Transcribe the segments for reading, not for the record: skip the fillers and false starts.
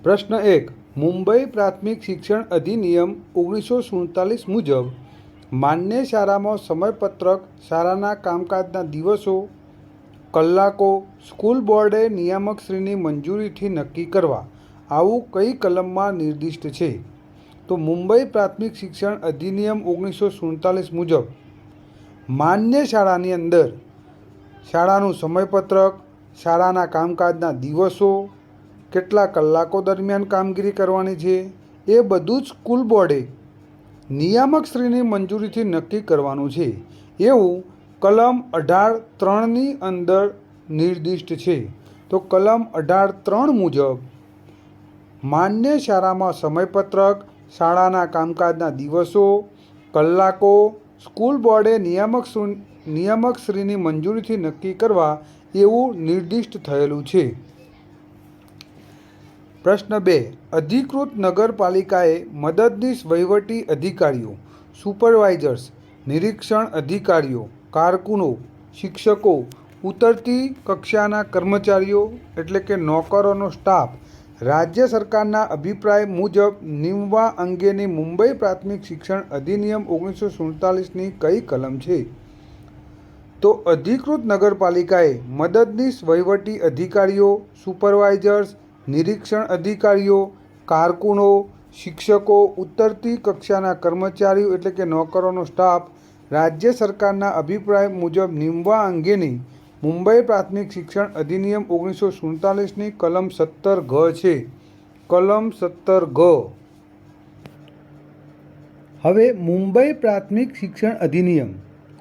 પ્રશ્ન 1. મુંબઈ પ્રાથમિક શિક્ષણ અધિનિયમ 1947 મુજબ માન્ય શાળામાં સમયપત્રક, શાળાના કામકાજના દિવસો, કલાકો સ્કૂલ બોર્ડે નિયામકશ્રીની મંજૂરીથી નક્કી કરવા આવું કઈ કલમમાં નિર્દિષ્ટ છે? તો મુંબઈ પ્રાથમિક શિક્ષણ અધિનિયમ 1947 મુજબ માન્ય શાળાની અંદર શાળાનું સમયપત્રક, શાળાના કામકાજના દિવસો, કેટલા કલાકો દરમિયાન કામગીરી કરવાની છે, એ બધું જ સ્કૂલ બોર્ડે નિયામકશ્રીની મંજૂરીથી નક્કી કરવાનું છે એવું કલમ 18(3) અંદર નિર્દિષ્ટ છે. તો કલમ 18(3) મુજબ માન્ય શાળામાં સમયપત્રક, શાળાના કામકાજના દિવસો, કલાકો સ્કૂલ બોર્ડે નિયામકશ્રીની મંજૂરીથી નક્કી કરવા એવું નિર્દિષ્ટ થયેલું છે. પ્રશ્ન 2. અધિકૃત નગરપાલિકાએ મદદનીશ વહીવટી અધિકારીઓ, સુપરવાઇઝર્સ, નિરીક્ષણ અધિકારીઓ, કારકુનો, શિક્ષકો, ઉતરતી કક્ષાના કર્મચારીઓ એટલે કે નોકરોનો સ્ટાફ રાજ્ય સરકારના અભિપ્રાય મુજબ નીમવા અંગેની મુંબઈ પ્રાથમિક શિક્ષણ અધિનિયમ 1947ની કઈ કલમ છે? તો અધિકૃત નગરપાલિકાએ મદદનીશ વહીવટી અધિકારીઓ, સુપરવાઇઝર્સ, નિરીક્ષણ અધિકારીઓ, કારકુનો, શિક્ષકો, ઉતરતી કક્ષાના કર્મચારીઓ એટલે કે નોકરોનો સ્ટાફ રાજ્ય સરકારના અભિપ્રાય મુજબ નીમવા અંગેની મુંબઈ પ્રાથમિક શિક્ષણ અધિનિયમ 1947ની કલમ 17(g) છે. કલમ 17(g). હવે મુંબઈ પ્રાથમિક શિક્ષણ અધિનિયમ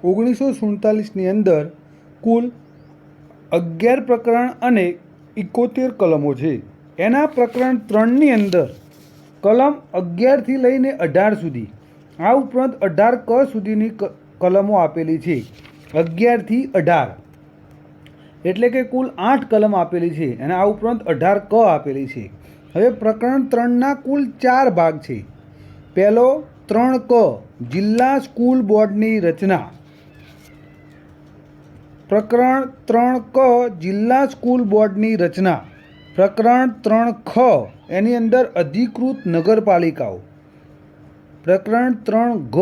1947ની અંદર કુલ 11 પ્રકરણ અને 71 કલમો છે. એના પ્રકરણ 3ની અંદર કલમ 11 થી લઈને 18 સુધી, આ ઉપરાંત 18(k) સુધીની કલમો આપેલી છે. 11 થી 18 એટલે કે કુલ 8 કલમ આપેલી છે અને આ ઉપરાંત 18(k) આપેલી છે. હવે પ્રકરણ 3ના કુલ 4 ભાગ છે. પહેલો 3(k) જિલ્લા સ્કૂલ બોર્ડની રચના. પ્રકરણ 3(k) જિલ્લા સ્કૂલ બોર્ડની રચના. પ્રકરણ 3(k) એની અંદર અધિકૃત નગરપાલિકાઓ. પ્રકરણ 3(g)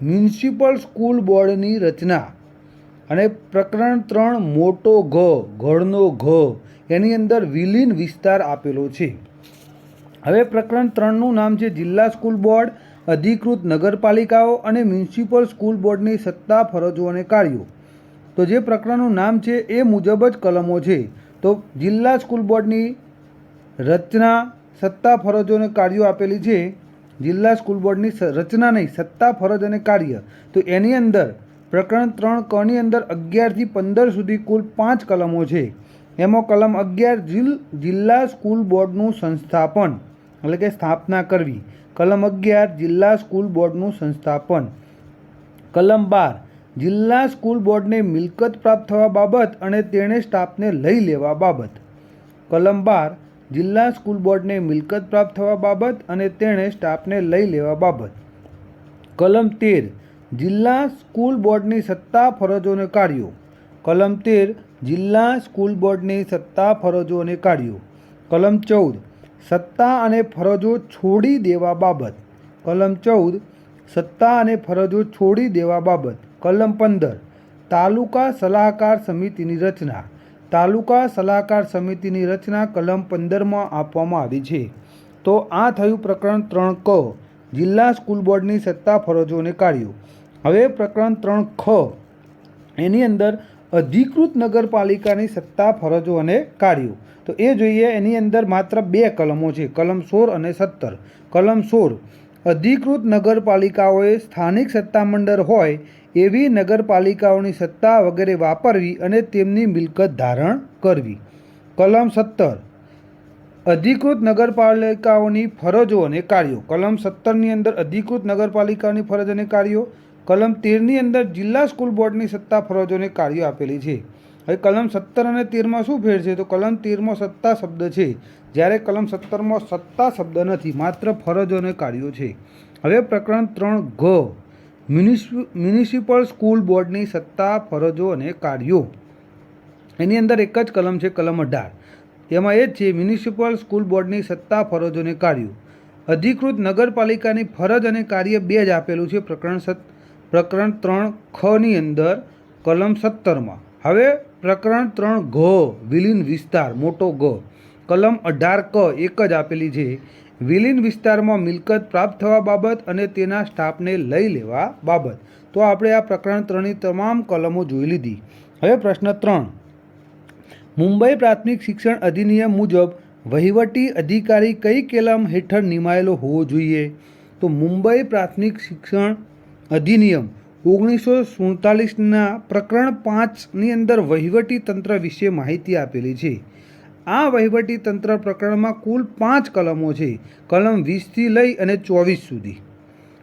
મ્યુનિસિપલ સ્કૂલ બોર્ડની રચના. અને પ્રકરણ 3 મોટો ઘ, ઘરનો ઘ, એની અંદર વિલીન વિસ્તાર આપેલો છે. હવે પ્રકરણ 3નું નામ છે જિલ્લા સ્કૂલ બોર્ડ, અધિકૃત નગરપાલિકાઓ અને મ્યુનિસિપલ સ્કૂલ બોર્ડની સત્તા, ફરજો અને કાર્યો. તો જે પ્રકરણનું નામ છે એ મુજબ જ કલમો છે. તો જિલ્લા સ્કૂલ બોર્ડની રચના, સત્તા, ફરજો અને કાર્યો આપેલી છે. જિલ્લા સ્કૂલ બોર્ડની રચના નહીં, સત્તા, ફરજ અને કાર્ય. તો એની અંદર પ્રકરણ 3(k) ની અંદર 11 થી 15 સુધી કુલ 5 કલમો છે. એમાં કલમ 11 જિલ્લા સ્કૂલ બોર્ડનું સંસ્થાપન એટલે કે સ્થાપના કરવી. કલમ 11 જિલ્લા સ્કૂલ બોર્ડનું સંસ્થાપન. કલમ 12 જિલ્લા સ્કૂલ બોર્ડને મિલકત પ્રાપ્ત થવા બાબત અને તેણે સ્ટાફને લઈ લેવા બાબત. કલમ 12 જિલ્લા સ્કૂલ બોર્ડને મિલકત પ્રાપ્ત થવા બાબત અને તેણે સ્ટાફને લઈ લેવા બાબત. કલમ 13 જિલ્લા સ્કૂલ બોર્ડની સત્તા, ફરજો અને કાર્યો. કલમ 13 જિલ્લા સ્કૂલ બોર્ડની સત્તા, ફરજો અને કાર્યો. કલમ 14 સત્તા અને ફરજો છોડી દેવા બાબત. કલમ 14 સત્તા અને ફરજો છોડી દેવા બાબત. કલમ 15 તાલુકા સલાહકાર સમિતિની રચના. તાલુકા સલાહકાર સમિતિની રચના કલમ 15માં આપવામાં આવી છે. તો આ થયું પ્રકરણ 3(k) જિલ્લા સ્કૂલ બોર્ડની સત્તા, ફરજો અને કાર્યો. હવે પ્રકરણ 3(k) એની અંદર અધિકૃત નગરપાલિકાની સત્તા, ફરજો અને કાર્યો. તો એ જોઈએ. એની અંદર માત્ર 2 કલમો છે, કલમ 16 અને 17. કલમ 16 અધિકૃત નગરપાલિકાઓએ સ્થાનિક સત્તામંડળ હોય એવી નગરપાલિકાઓની સત્તા વગેરે વાપરવી અને તેમની મિલકત ધારણ કરવી. કલમ 17 અધિકૃત નગરપાલિકાઓની ફરજો અને કાર્યો. કલમ 17ની અંદર અધિકૃત નગરપાલિકાઓની ફરજ અને કાર્યો. કલમ 13ની અંદર જિલ્લા સ્કૂલ બોર્ડની સત્તા, ફરજો અને કાર્યો આપેલી છે. હવે કલમ 17 અને 13માં શું ફેર છે? તો કલમ 13માં સત્તા શબ્દ છે, જ્યારે કલમ 17માં સત્તા શબ્દ નથી, માત્ર ફરજો અને કાર્યો છે. હવે પ્રકરણ 3(g) મ્યુનિસિપલ સ્કૂલ બોર્ડની સત્તા, ફરજો અને કાર્યો. એની અંદર એક જ કલમ છે, કલમ 18. એમાં એ જ છે મ્યુનિસિપલ સ્કૂલ બોર્ડની સત્તા, ફરજો અને કાર્યો. અધિકૃત નગરપાલિકાની ફરજ અને કાર્ય 2 જ આપેલું છે પ્રકરણ 3ખ અંદર કલમ 17માં. હવે પ્રકરણ 3 વિલીન વિસ્તાર મોટો કલમ 18 એક જ આપેલી છે. વિલીન વિસ્તારમાં મિલકત પ્રાપ્ત થવા બાબત અને તેના સ્ટાફને લઈ લેવા બાબત. તો આપણે આ પ્રકરણ 3ની તમામ કલમો જોઈ લીધી. હવે પ્રશ્ન 3, મુંબઈ પ્રાથમિક શિક્ષણ અધિનિયમ મુજબ વહીવટી અધિકારી કઈ કલમ હેઠળ નિમાયેલો હોવો જોઈએ? તો મુંબઈ પ્રાથમિક શિક્ષણ અધિનિયમ 1947ના પ્રકરણ 5ની અંદર વહીવટી તંત્ર વિશે માહિતી આપેલી છે. આ વહીવટી તંત્ર પ્રકરણમાં કુલ 5 કલમો છે, કલમ 20થી લઈ અને 24 સુધી.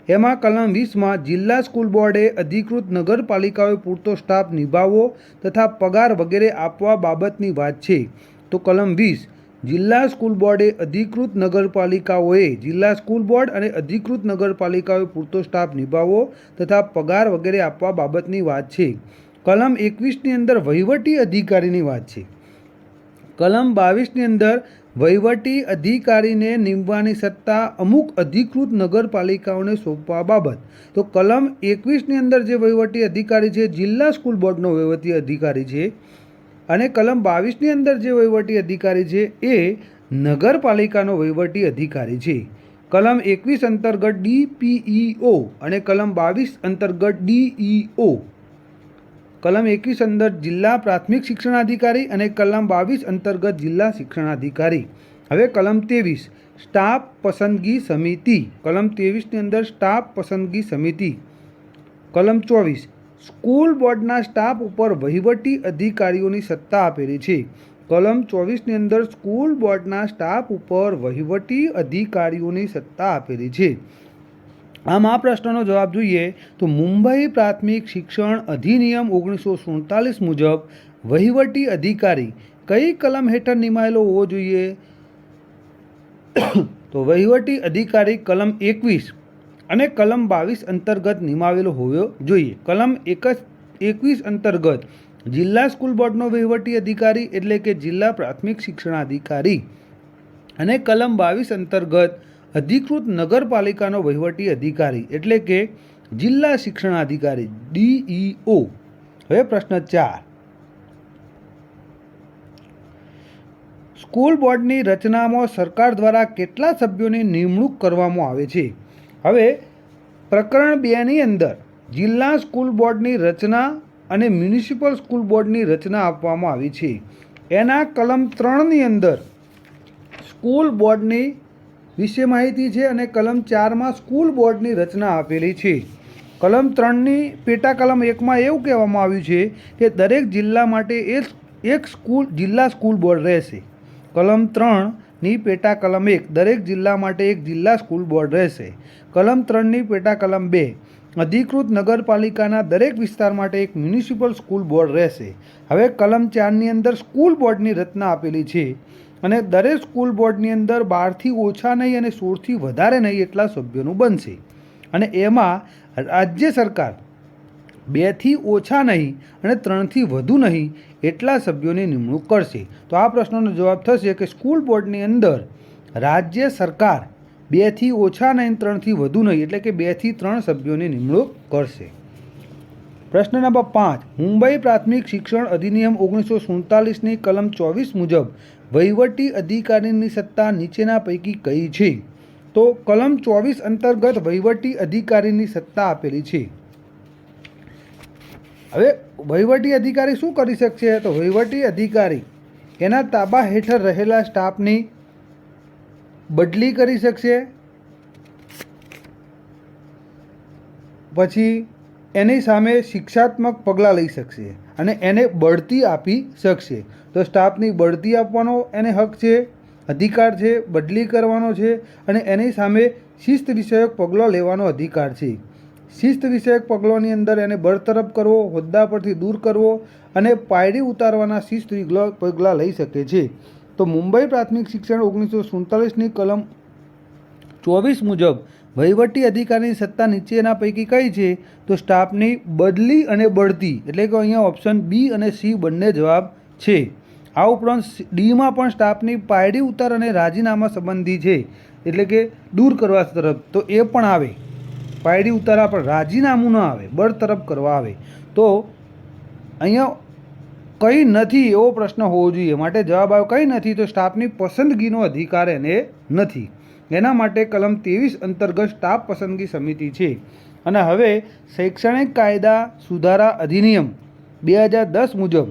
એમાં કલમ 20માં જિલ્લા સ્કૂલ બોર્ડે અધિકૃત નગરપાલિકાઓએ પૂરતો સ્ટાફ નિભાવવો તથા પગાર વગેરે આપવા બાબતની વાત છે. તો કલમ 20, જિલ્લા સ્કૂલ બોર્ડે અધિકૃત નગરપાલિકાઓએ જિલ્લા સ્કૂલ બોર્ડ અને અધિકૃત નગરપાલિકાઓએ પૂરતો સ્ટાફ નિભાવવો તથા પગાર વગેરે આપવા બાબતની વાત છે. કલમ 21ની અંદર વહીવટી અધિકારીની વાત છે. કલમ 22ની અંદર વહીવટી અધિકારીને નિમવાની સત્તા અમુક અધિકૃત નગરપાલિકાઓને સોંપવા બાબત. તો કલમ 21ની અંદર જે વહીવટી અધિકારી છે જિલ્લા સ્કૂલ બોર્ડનો વહીવટી અધિકારી છે અને કલમ 22ની અંદર જે વહીવટી અધિકારી છે એ નગરપાલિકાનો વહીવટી અધિકારી છે. કલમ 21 અંતર્ગત DPEO અને કલમ 22 અંતર્ગત DEO. કલમ 21 અંદર જિલ્લા પ્રાથમિક શિક્ષણાધિકારી અને કલમ 22 અંતર્ગત જિલ્લા શિક્ષણાધિકારી. હવે કલમ 23, સ્ટાફ પસંદગી સમિતિ. કલમ 23ની અંદર સ્ટાફ પસંદગી સમિતિ. કલમ 24, સ્કૂલ બોર્ડના સ્ટાફ ઉપર વહીવટી અધિકારીઓની સત્તા આપેલી છે. કલમ 24ની અંદર સ્કૂલ બોર્ડના સ્ટાફ ઉપર વહીવટી અધિકારીઓની સત્તા આપેલી છે. આમ આ પ્રશ્નનો જવાબ જોઈએ તો મુંબઈ પ્રાથમિક શિક્ષણ અધિનિયમ 1947 મુજબ વહીવટી અધિકારી કઈ કલમ હેઠળ નિમાયેલો હોવો જોઈએ? તો વહીવટી અધિકારી કલમ 21 અને કલમ 22 અંતર્ગત નિમાવેલો હોવો જોઈએ. કલમ 21 અંતર્ગત જિલ્લા સ્કૂલ બોર્ડનો વહીવટી અધિકારી એટલે કે જિલ્લા પ્રાથમિક શિક્ષણાધિકારી અને કલમ 22 અંતર્ગત અધિકૃત નગરપાલિકાનો વહીવટી અધિકારી એટલે કે જિલ્લા શિક્ષણાધિકારી DEO. હવે પ્રશ્ન 4, સ્કૂલ બોર્ડની રચનામાં સરકાર દ્વારા કેટલા સભ્યોની નિમણૂક કરવામાં આવે છે? હવે પ્રકરણ 2ની અંદર જિલ્લા સ્કૂલ બોર્ડની રચના અને મ્યુનિસિપલ સ્કૂલ બોર્ડની રચના આપવામાં આવી છે. એના કલમ 3ની અંદર સ્કૂલ બોર્ડની વિશે માહિતી છે અને કલમ 4માં સ્કૂલ બોર્ડની રચના આપેલી છે. કલમ 3ની પેટા કલમ 1માં એવું કહેવામાં આવ્યું છે કે દરેક જિલ્લા માટે એક જિલ્લા સ્કૂલ બોર્ડ રહેશે. કલમ 3ની પેટા કલમ 1, દરેક જિલ્લા માટે એક જિલ્લા સ્કૂલ બોર્ડ રહેશે. કલમ 3ની પેટા કલમ 2, અધિકૃત નગરપાલિકાના દરેક વિસ્તાર માટે એક મ્યુનિસિપલ સ્કૂલ બોર્ડ રહેશે. હવે કલમ 4ની અંદર સ્કૂલ બોર્ડની રચના આપેલી છે અને દરેક સ્કૂલ બોર્ડની અંદર 12થી ઓછા નહીં અને 16થી વધારે નહીં એટલા સભ્યોનું બનશે અને એમાં રાજ્ય સરકાર 2થી ઓછા નહીં અને 3થી વધુ નહીં એટલા સભ્યોની નિમણૂક કરશે. તો આ પ્રશ્નનો જવાબ થશે કે સ્કૂલ બોર્ડની અંદર રાજ્ય સરકાર 2થી ઓછા નહીં 3થી વધુ નહીં એટલે કે 2થી 3 સભ્યોની નિમણૂક કરશે. પ્રશ્ન નંબર 5, મુંબઈ પ્રાથમિક શિક્ષણ અધિનિયમ 1947ની કલમ 24 મુજબ વહીવટી અધિકારીની સત્તા નીચેના પૈકી કઈ છે? તો કલમ 24 અંતર્ગત વહીવટી અધિકારીની સત્તા આપેલી છે. હવે વહીવટી અધિકારી શું કરી શકશે? તો વહીવટી અધિકારી એના તાબા હેઠળ રહેલા સ્ટાફની બદલી કરી શકશે, પછી એની સામે શિક્ષાત્મક પગલાં લઈ શકશે અને એને બઢતી આપી શકશે. તો સ્ટાફની બઢતી આપવાનો એને હક છે, અધિકાર છે, બદલી કરવાનો છે અને એની સામે શિસ્ત વિષયક પગલાં લેવાનો અધિકાર છે. શિસ્ત વિષયક પગલાંની અંદર એને બરતરફ કરવો, હોદ્દા પરથી દૂર કરવો અને પાયડી ઉતારવાના શિસ્ત પગલાં લઈ શકે છે. તો મુંબઈ પ્રાથમિક શિક્ષણ 1947ની કલમ 24 મુજબ વહીવટી અધિકારીની સત્તા નીચેના પૈકી કઈ છે? તો સ્ટાફની બદલી અને બઢતી એટલે કે અહીંયા ઓપ્શન B અને C બંને જવાબ છે. આ ઉપરાંત ડીમાં પણ સ્ટાફની પાયડી ઉતાર અને રાજીનામા સંબંધી છે, એટલે કે દૂર કરવા તરફ, તો એ પણ આવે. પાયડી ઉતારા પણ રાજીનામું ન આવે, બરતરફ કરવા આવે. તો અહીંયા કંઈ નથી એવો પ્રશ્ન હોવો જોઈએ. માટે જવાબ આવ્યો કંઈ નથી, તો સ્ટાફની પસંદગીનો અધિકાર એને નથી. એના માટે કલમ 23 અંતર્ગત સ્ટાફ પસંદગી સમિતિ છે. અને હવે શૈક્ષણિક કાયદા સુધારા અધિનિયમ 2010 મુજબ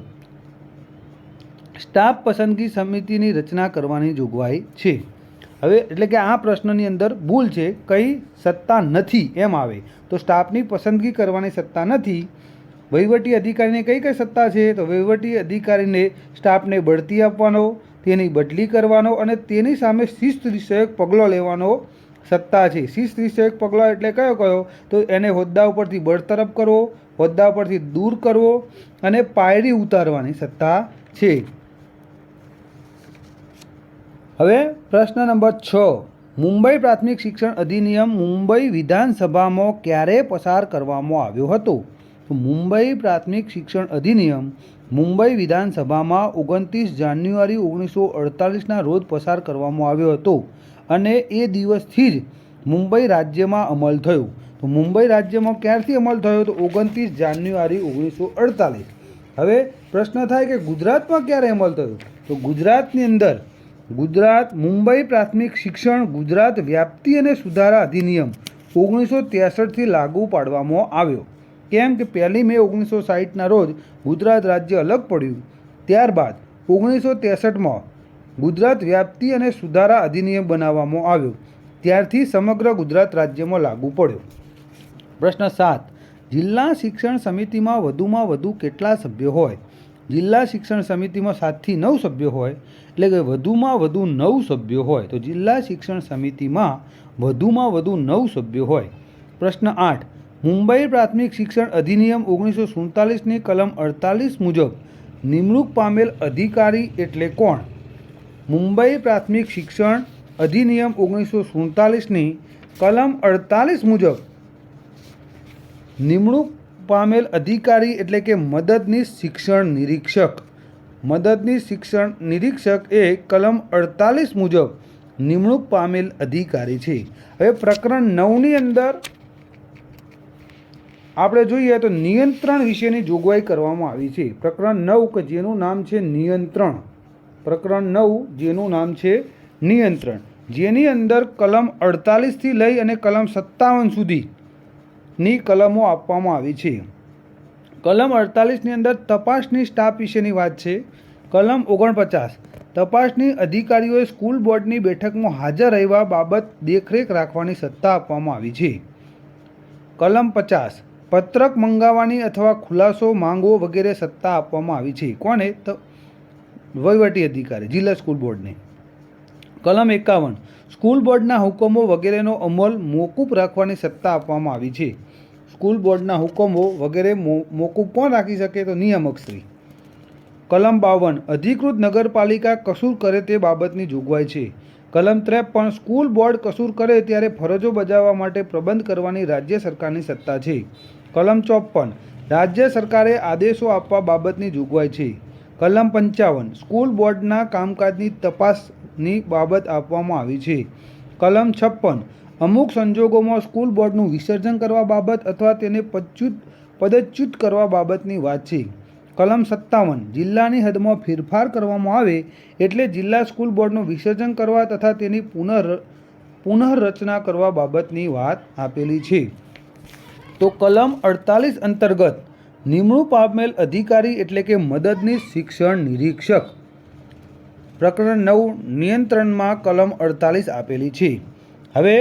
સ્ટાફ પસંદગી સમિતિની રચના કરવાની જોગવાઈ છે. હવે એટલે કે આ પ્રશ્નની અંદર ભૂલ છે, કઈ સત્તા નથી એમ આવે. તો સ્ટાફની પસંદગી કરવાની સત્તા નથી. વહીવટી અધિકારીને કઈ કઈ સત્તા છે? તો વહીવટી અધિકારીને સ્ટાફને બઢતી આપવાનો, તેની બદલી કરવાનો અને તેની સામે શિસ્ત વિષયક પગલાં લેવાનો સત્તા છે. શિસ્ત વિષયક પગલાં એટલે કયો કયો? તો એને હોદ્દા ઉપરથી બરતરફ કરવો, હોદ્દા ઉપરથી દૂર કરવો અને પાયરી ઉતારવાની સત્તા છે. હવે પ્રશ્ન નંબર 6. મુંબઈ પ્રાથમિક શિક્ષણ અધિનિયમ મુંબઈ વિધાનસભામાં ક્યારે પસાર કરવામાં આવ્યો હતો? તો મુંબઈ પ્રાથમિક શિક્ષણ અધિનિયમ મુંબઈ વિધાનસભામાં 29 જાન્યુઆરી 1948ના રોજ પસાર કરવામાં આવ્યો હતો અને એ દિવસથી જ મુંબઈ રાજ્યમાં અમલ થયો. તો મુંબઈ રાજ્યમાં ક્યારથી અમલ થયો? તો 29 જાન્યુઆરી 1948. હવે પ્રશ્ન થાય કે ગુજરાતમાં ક્યારે અમલ થયો? તો ગુજરાતની અંદર ગુજરાત મુંબઈ પ્રાથમિક શિક્ષણ ગુજરાત વ્યાપ્તિ અને સુધારા અધિનિયમ 1963થી લાગુ પાડવામાં આવ્યો. કેમ કે 1 મે 1960ના રોજ ગુજરાત રાજ્ય અલગ પડ્યું. ત્યારબાદ 1963માં ગુજરાત વ્યાપ્તિ અને સુધારા અધિનિયમ બનાવવામાં આવ્યો. ત્યારથી સમગ્ર ગુજરાત રાજ્યમાં લાગુ પડ્યો. પ્રશ્ન 7. જિલ્લા શિક્ષણ સમિતિમાં વધુમાં વધુ કેટલા સભ્યો હોય? જિલ્લા શિક્ષણ સમિતિમાં 7 થી 9 સભ્યો હોય, એટલે કે વધુમાં વધુ 9 સભ્યો હોય. તો જિલ્લા શિક્ષણ સમિતિમાં વધુમાં વધુ 9 સભ્યો હોય. પ્રશ્ન 8. મુંબઈ પ્રાથમિક શિક્ષણ અધિનિયમ 1947ની કલમ 48 મુજબ નિમણૂક પામેલ અધિકારી એટલે કોણ? મુંબઈ પ્રાથમિક શિક્ષણ અધિનિયમ 1947ની કલમ 48 મુજબ નિમણૂક પામેલ અધિકારી એટલે કે મદદનીશ શિક્ષણ નિરીક્ષક. મદદનીશ શિક્ષણ નિરીક્ષક એ કલમ 48 મુજબ નિમણૂક પામેલ અધિકારી છે. હવે પ્રકરણ 9ની અંદર આપણે જોઈએ તો નિયંત્રણ વિશેની જોગવાઈ કરવામાં આવી છે. પ્રકરણ 9 કે જેનું નામ છે નિયંત્રણ. પ્રકરણ 9 જેનું નામ છે નિયંત્રણ, જેની અંદર કલમ 48થી લઈ અને કલમ 57 સુધીની કલમો આપવામાં આવી છે. કલમ 48ની અંદર તપાસની સ્ટાફ વિશેની વાત છે. કલમ 49 તપાસની અધિકારીઓએ સ્કૂલ બોર્ડની બેઠકમાં હાજર રહેવા બાબત દેખરેખ રાખવાની સત્તા આપવામાં આવી છે. કલમ 50 પત્રક મંગાવવાની અથવા ખુલાસો માંગવો વગેરે સત્તા આપવામાં આવી છે. કોને? તો વહીવટી અધિકારી, જિલ્લા સ્કૂલ બોર્ડને. કલમ 51 સ્કૂલ બોર્ડના હુકમો વગેરેનો અમલ મોકૂફ રાખવાની સત્તા આપવામાં આવી છે. સ્કૂલ બોર્ડના હુકમો વગેરે મોકૂફ કોણ રાખી શકે? તો નિયામકશ્રી. કલમ 52 અધિકૃત નગરપાલિકા કસૂર કરે તે બાબતની જોગવાઈ છે. કલમ 53 સ્કૂલ બોર્ડ કસૂર કરે ત્યારે ફરજો બજાવવા માટે પ્રબંધ કરવાની રાજ્ય સરકારની સત્તા છે. કલમ 54 રાજ્ય સરકારે આદેશો આપવા બાબતની જોગવાઈ છે. કલમ 55 સ્કૂલ બોર્ડના કામકાજની તપાસની બાબત આપવામાં આવી છે. કલમ 56 અમુક સંજોગોમાં સ્કૂલ બોર્ડનું વિસર્જન કરવા બાબત અથવા તેને પદચ્યુત કરવા બાબતની વાત છે. કલમ 57 જિલ્લાની હદમાં ફેરફાર કરવામાં આવે એટલે જિલ્લા સ્કૂલ બોર્ડનું વિસર્જન કરવા તથા તેની પુનઃરચના કરવા બાબતની વાત આપેલી છે. તો કલમ 48 અંતર્ગત નિમણૂક પામેલ અધિકારી એટલે કે મદદનીશ શિક્ષણ નિરીક્ષક. પ્રકરણ 9 નિયંત્રણમાં કલમ 48 આપેલી છે. હવે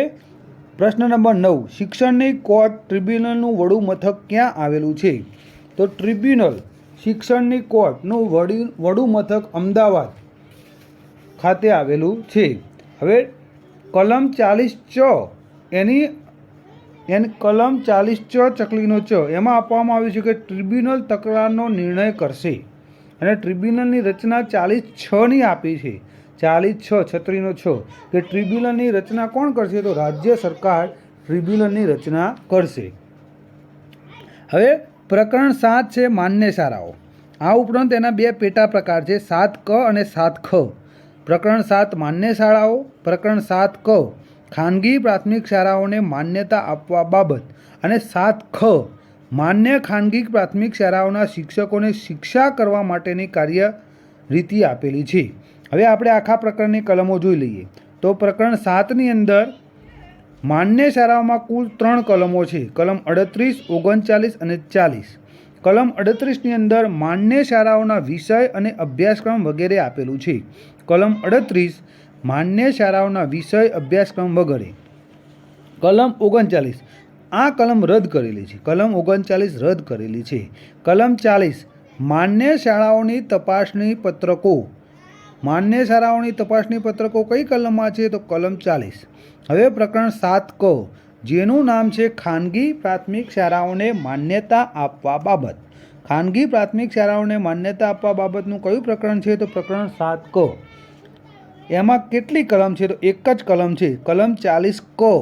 પ્રશ્ન નંબર 9 શિક્ષણની કોર્ટ ટ્રિબ્યુનલનું વડું મથક ક્યાં આવેલું છે? તો ટ્રિબ્યુનલ શિક્ષણની કોર્ટનું વડું મથક અમદાવાદ ખાતે આવેલું છે. હવે કલમ 40 એની કલમ 40 ચકલીનો ચ એમાં આપવામાં આવ્યું છે કે ટ્રિબ્યુનલ તકરારનો નિર્ણય કરશે અને ટ્રિબ્યુનલની રચના 40(6) આપી છે. 40(6) છત્રીનો 6 કે ટ્રિબ્યુનલની રચના કોણ કરશે? તો રાજ્ય સરકાર ટ્રિબ્યુનલની રચના કરશે. હવે પ્રકરણ 7 છે માન્ય શાળાઓ. આ ઉપરાંત એના બે પેટા પ્રકાર છે, 7ક અને 7ખ. પ્રકરણ 7 માન્ય શાળાઓ, પ્રકરણ 7ક ખાનગી પ્રાથમિક શાળાઓને માન્યતા આપવા બાબત અને 7ખ માન્ય ખાનગી પ્રાથમિક શાળાઓના શિક્ષકોને શિક્ષા કરવા માટેની કાર્યરીતિ આપેલી છે. હવે આપણે આખા પ્રકરણની કલમો જોઈ લઈએ. તો પ્રકરણ 7ની અંદર માન્ય શાળાઓમાં કુલ 3 કલમો છે, કલમ 38, 39 અને 40. કલમ 38ની અંદર માન્ય શાળાઓના વિષય અને અભ્યાસક્રમ વગેરે આપેલું છે. કલમ 38 માન્ય શાળાઓના વિષય અભ્યાસક્રમ વગેરે. કલમ 39 આ કલમ રદ કરેલી છે, કલમ 39 રદ કરેલી છે. કલમ 40 માન્ય શાળાઓની તપાસણી પત્રકો. માન્ય શાળાઓની તપાસણી પત્રકો કઈ કલમમાં છે? તો કલમ 40. હવે પ્રકરણ 7ક જેનું નામ છે ખાનગી પ્રાથમિક શાળાઓને માન્યતા આપવા બાબત. ખાનગી પ્રાથમિક શાળાઓને માન્યતા આપવા બાબતનું કયું પ્રકરણ છે? તો પ્રકરણ 7ક. એમાં કેટલી કલમ છે? તો એક જ કલમ છે, કલમ 40ક.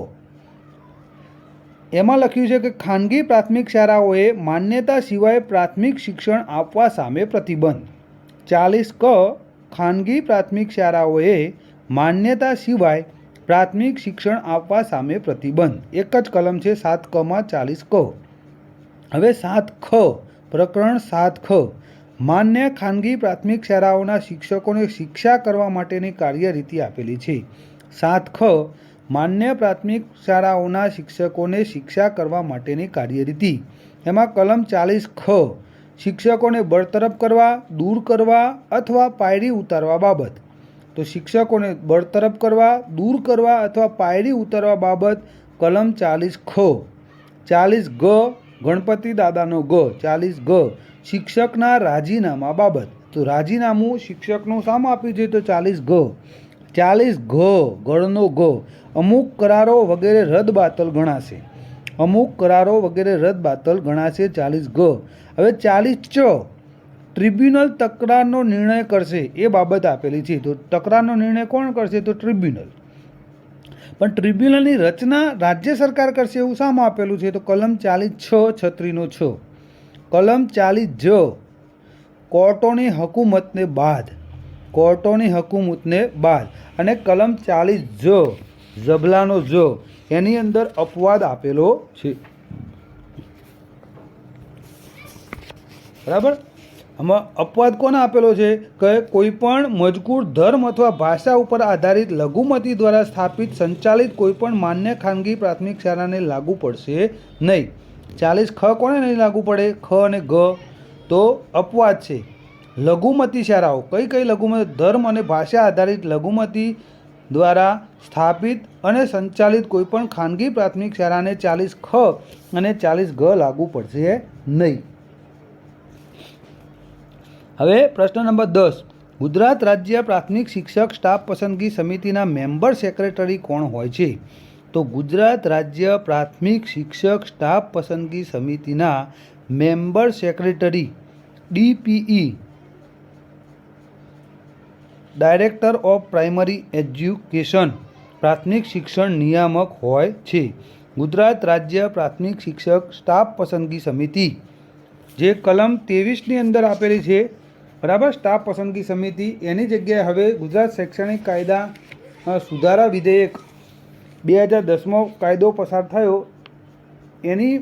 એમાં લખ્યું છે કે ખાનગી પ્રાથમિક શાળાઓએ માન્યતા સિવાય પ્રાથમિક શિક્ષણ આપવા સામે પ્રતિબંધ. 40ક ખાનગી પ્રાથમિક શાળાઓએ માન્યતા સિવાય પ્રાથમિક શિક્ષણ આપવા સામે પ્રતિબંધ. એક જ કલમ છે 7કમાં 40ક. હવે 7ખ પ્રકરણ 7ખ માન્ય ખાનગી પ્રાથમિક શાળાઓના શિક્ષકોને શિક્ષા કરવા માટેની કાર્યરીતિ આપેલી છે. 7ખ માન્ય પ્રાથમિક શાળાઓના શિક્ષકોને શિક્ષા કરવા માટેની કાર્યરીતિ. એમાં કલમ 40ખ શિક્ષકોને બરતરફ કરવા, દૂર કરવા અથવા પાયરી ઉતારવા બાબત. તો શિક્ષકોને બરતરફ કરવા, દૂર કરવા અથવા પાયરી ઉતારવા બાબત કલમ 40ખ. 40ગ ગણપતિ દાદાનો ગ. 40ગ શિક્ષકના રાજીનામા બાબત. તો રાજીનામું શિક્ષકનું શામાં આપ્યું છે? તો 40ગ. 40ઘ ગળનો ગ અમુક કરારો વગેરે રદબાતલ ગણાશે. અમુક કરારો વગેરે રદબાતલ ગણાશે. 40ગ. હવે 40ચ ટ્રિબ્યુનલ તકરારનો નિર્ણય કરશે એ બાબત આપેલી છે. તો તકરારનો નિર્ણય કોણ કરશે? તો ટ્રિબ્યુનલ. પણ ટ્રિબ્યુનલની રચના રાજ્ય સરકાર કરશે એવું શામાં આપેલું છે? તો કલમ 40(6) 36(6). કલમ 40જ કોર્ટોની હકુમતને બાદ. કોર્ટોની હકુમતને બાદ. અને કલમ 40જ ઝબલાનો જ એની અંદર અપવાદ આપેલો છે. બરાબર. આમાં અપવાદ કોને આપેલો છે? કે કોઈ પણ મજકૂર ધર્મ અથવા ભાષા ઉપર આધારિત લઘુમતી દ્વારા સ્થાપિત સંચાલિત કોઈપણ માન્ય ખાનગી પ્રાથમિક શાળાને લાગુ પડશે નહીં. 40ખ કોને નહીં લાગુ પડે? ખ અને ગ. તો અપવાદ છે. લઘુમતી શાળાઓ કઈ કઈ લઘુમતી? ધર્મ અને ભાષા આધારિત લઘુમતી દ્વારા સ્થાપિત અને સંચાલિત કોઈપણ ખાનગી પ્રાથમિક શાળાને 40ખ અને 40ગ લાગુ પડશે નહીં. હવે પ્રશ્ન નંબર 10. ગુજરાત રાજ્ય પ્રાથમિક શિક્ષક સ્ટાફ પસંદગી સમિતિના મેમ્બર સેક્રેટરી કોણ હોય છે? તો ગુજરાત રાજ્ય પ્રાથમિક શિક્ષક સ્ટાફ પસંદગી સમિતિના member secretary DPE director of primary education પ્રાથમિક શિક્ષણ નિયામક હોય છે. ગુજરાત રાજ્ય પ્રાથમિક શિક્ષક સ્ટાફ પસંદગી સમિતિ જે કલમ 23ની અંદર આપેલી છે, બરાબર, સ્ટાફ પસંદગી સમિતિ, એની જગ્યાએ હવે ગુજરાત શૈક્ષણિક કાયદા સુધારા વિધેયક 2010માં કાયદો પસાર થયો, એની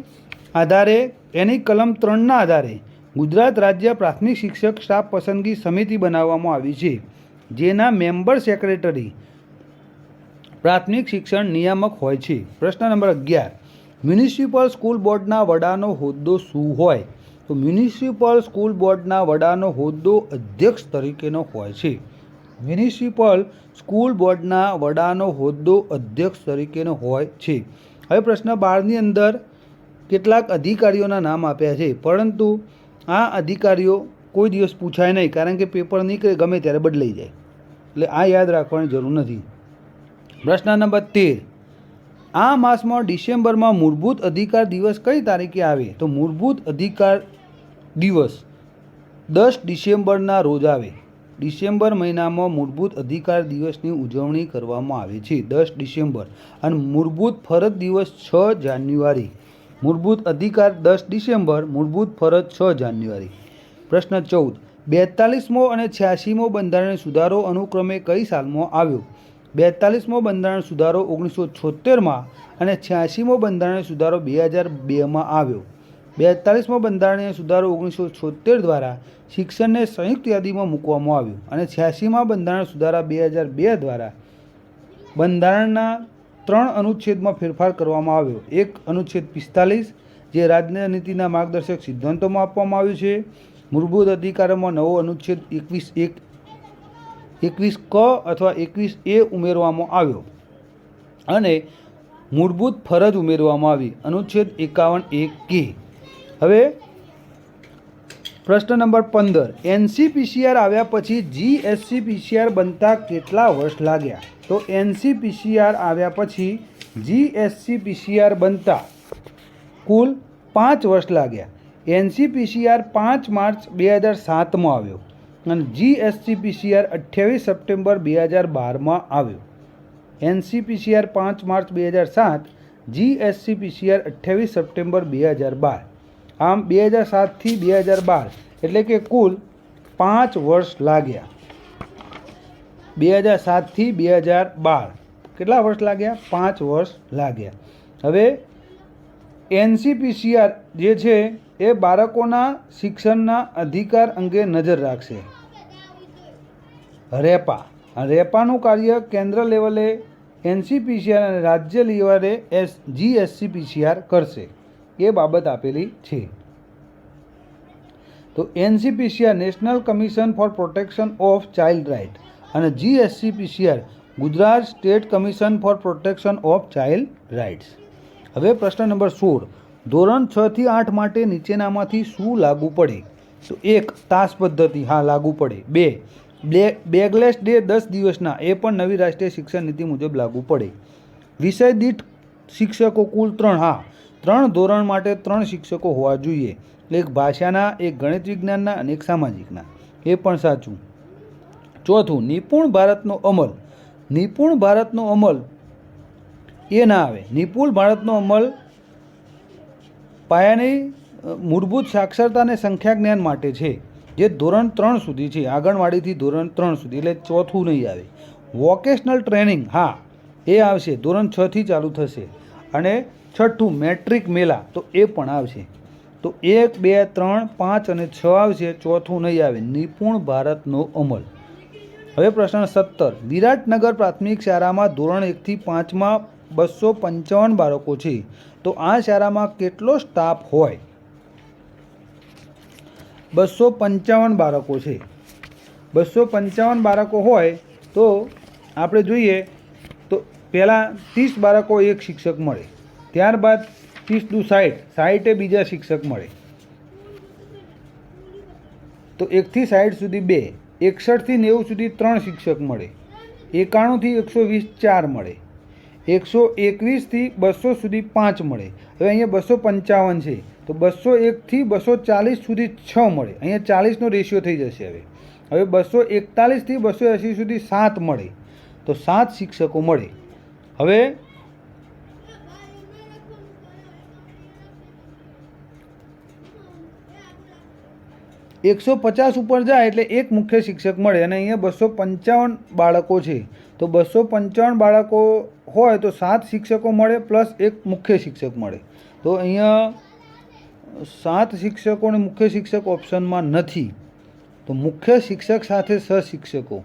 આધારે એની કલમ 3ના આધારે ગુજરાત રાજ્ય પ્રાથમિક શિક્ષક સ્ટાફ પસંદગી સમિતિ બનાવવામાં આવી છે, જેના મેમ્બર સેક્રેટરી પ્રાથમિક શિક્ષણ નિયામક હોય છે. પ્રશ્ન નંબર 11. મ્યુનિસિપલ સ્કૂલ બોર્ડના વડાનો હોદ્દો શું હોય? તો મ્યુનિસિપલ સ્કૂલ બોર્ડના વડાનો હોદ્દો અધ્યક્ષ તરીકેનો હોય છે. મ્યુનિસિપલ સ્કૂલ બોર્ડના વડાનો હોદ્દો અધ્યક્ષ તરીકેનો હોય છે. હવે પ્રશ્ન 12ની અંદર કેટલાક અધિકારીઓના નામ આપ્યા છે, પરંતુ આ અધિકારીઓ કોઈ દિવસ પૂછાય નહીં, કારણ કે પેપર નીકળે ગમે ત્યારે બદલાઈ જાય, એટલે આ યાદ રાખવાની જરૂર નથી. પ્રશ્ન નંબર 13. આ માસમાં ડિસેમ્બરમાં મૂળભૂત અધિકાર દિવસ કઈ તારીખે આવે? તો મૂળભૂત અધિકાર દિવસ 10 ડિસેમ્બરના રોજ આવે. ડિસેમ્બર મહિનામાં મૂળભૂત અધિકાર દિવસની ઉજવણી કરવામાં આવે છે, 10 ડિસેમ્બર. અને મૂળભૂત ફરજ દિવસ 6 જાન્યુઆરી. મૂળભૂત અધિકાર 10 ડિસેમ્બર, મૂળભૂત ફરજ 6 જાન્યુઆરી. પ્રશ્ન 14. 42મો અને 86મો બંધારણીય સુધારો અનુક્રમે કઈ સાલમાં આવ્યો? 42મો બંધારણ સુધારો 1976માં અને 86મો બંધારણીય સુધારો 2002માં આવ્યો. 42મો બંધારણીય સુધારો 1976 દ્વારા શિક્ષણને સંયુક્ત યાદીમાં મૂકવામાં આવ્યું અને 86મા બંધારણ સુધારા 2002 દ્વારા બંધારણના 3 અનુચ્છેદમાં ફેરફાર કરવામાં આવ્યો. એક અનુચ્છેદ 45 જે રાજનીતિના માર્ગદર્શક સિદ્ધાંતોમાં આપવામાં આવ્યું છે. મૂળભૂત અધિકારોમાં નવો અનુચ્છેદ 21 ક અથવા 21A ઉમેરવામાં આવ્યો અને મૂળભૂત ફરજ ઉમેરવામાં આવી, અનુચ્છેદ 51A કે. હવે પ્રશ્ન નંબર 15. NCPCR આવ્યા પછી GSCPCR બનતા કેટલા વર્ષ લાગ્યા? તો NCPCR આવ્યા પછી GSCPCR બનતા કુલ 5 વર્ષ લાગ્યા. NCPCR 5 માર્ચ 2007માં આવ્યો અને GSCPCR 28 સપ્ટેમ્બર 2012માં આવ્યો. NCPCR 5 March 2007, GSCPCR 28 September 2012. આમ 2007થી 2012 એટલે કે કુલ 5 વર્ષ લાગ્યા. 2007થી 2012 કેટલા વર્ષ લાગ્યા? 5 વર્ષ લાગ્યા. હવે NCPCR જે છે એ બાળકોના શિક્ષણના અધિકાર અંગે નજર રાખશે. રેપાનું કાર્ય કેન્દ્ર લેવલે NCPCR અને રાજ્ય લેવલે GSCPCR કરશે, એ બાબત આપેલી છે. તો NCPCR national commission for protection of child right અને GSCPCR Gujarat state commission for protection of child rights. હવે પ્રશ્ન નંબર 16. ધોરણ 6 થી 8 માટે નીચેનામાંથી શું લાગુ પડે? તો 1. તાસ પદ્ધતિ, હા લાગુ પડે. 2. બેગલેસ ડે 10 દિવસના, એ પણ નવી રાષ્ટ્રીય શિક્ષણ નીતિ મુજબ લાગુ પડે. વિષય દીઠ શિક્ષકો કુલ 3, હા 3 ધોરણ માટે 3 શિક્ષકો હોવા જોઈએ. એક ભાષાના, એક ગણિત વિજ્ઞાનના અને એક સામાજિકના, એ પણ સાચું. 4. નિપુણ ભારતનો અમલ. નિપુણ ભારતનો અમલ એ ના આવે. નિપુણ ભારતનો અમલ પાયાની મૂળભૂત સાક્ષરતા અને સંખ્યા જ્ઞાન માટે છે, જે ધોરણ 3 સુધી છે, આંગણવાડીથી ધોરણ 3 સુધી, એટલે 4થું નહીં આવે. વોકેશનલ ટ્રેનિંગ, હા એ આવશે, ધોરણ 6 થી ચાલુ થશે. અને 6થું મેટ્રિક મેલા, તો એ પણ આવશે. તો 1, 2, 3, 5 અને 6 આવશે, 4થું નહીં આવે. નિપુણ ભારતનો અમલ. હવે પ્રશ્ન 17. વિરાટનગર પ્રાથમિક શાળામાં ધોરણ 1 થી 5માં 255 બાળકો છે, તો આ શાળામાં કેટલો સ્ટાફ હોય? 255 બાળકો છે. 255 બાળકો હોય તો આપણે જોઈએ તો પહેલાં 30 બાળકો એક શિક્ષક મળે, ત્યારબાદ 30 દુ 60 બીજા શિક્ષક મળે, તો 1 થી 60 સુધી 2, 61 થી 90 સુધી 3 શિક્ષક મળે, 91 થી 120 4 મળે, 121 થી 200 સુધી 5 મળે. હવે અહીંયા 255 છે તો 201 થી 240 સુધી 6 મળે. અહીંયા 40નો રેશિયો થઈ જશે. હવે 241 થી 280 સુધી 7 મળે, તો 7 શિક્ષકો મળે. હવે 150 ઉપર જાય એટલે એક મુખ્ય શિક્ષક મળે અને અહીંયા 255 બાળકો છે તો 255 બાળકો હોય તો 7 શિક્ષકો મળે પ્લસ એક મુખ્ય શિક્ષક મળે. તો અહીંયા 7 શિક્ષકો અને મુખ્ય શિક્ષક ઓપ્શનમાં નથી, તો મુખ્ય શિક્ષક સાથે સહશિક્ષકો,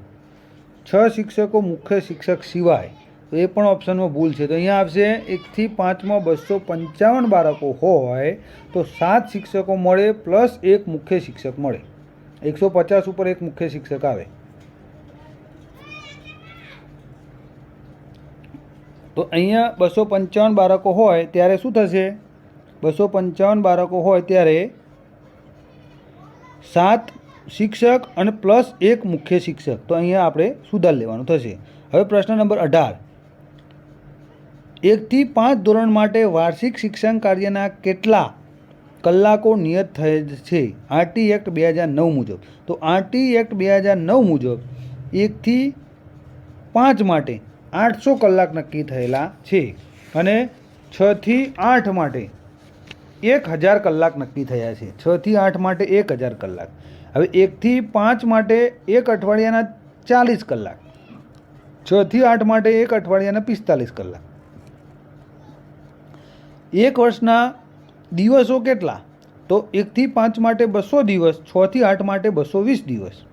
6 શિક્ષકો મુખ્ય શિક્ષક સિવાય, તો એ પણ ઓપ્શનમાં ભૂલ છે. તો અહીંયા આવશે 1 થી 5માં 255 બાળકો હોય તો 7 શિક્ષકો મળે પ્લસ એક મુખ્ય શિક્ષક મળે. 150 ઉપર એક મુખ્ય શિક્ષક આવે. તો અહીંયા 255 બાળકો હોય ત્યારે શું થશે? 255 બાળકો હોય ત્યારે 7 શિક્ષક અને પ્લસ એક મુખ્ય શિક્ષક, તો અહીંયા આપણે સુધાર લેવાનું થશે. હવે પ્રશ્ન નંબર 18. 1 થી 5 ધોરણ માટે વાર્ષિક શિક્ષણ કાર્યના કેટલા કલાકો નિયત થયેલ છે RT એક્ટ 2009 મુજબ? તો RT એક્ટ 2009 મુજબ 1 થી 5 માટે 800 કલાક નક્કી થયેલા છે અને 6 થી 8 માટે 1000 કલાક નક્કી થયા છે. 6 થી 8 માટે 1000 કલાક. હવે 1 થી 5 માટે એક અઠવાડિયાના 40 કલાક, 6 થી 8 માટે એક અઠવાડિયાના 45 કલાક. એક વર્ષના દિવસો કેટલા? તો 1 થી 5 માટે 200 દિવસ, 6 થી 8 માટે 220 દિવસ.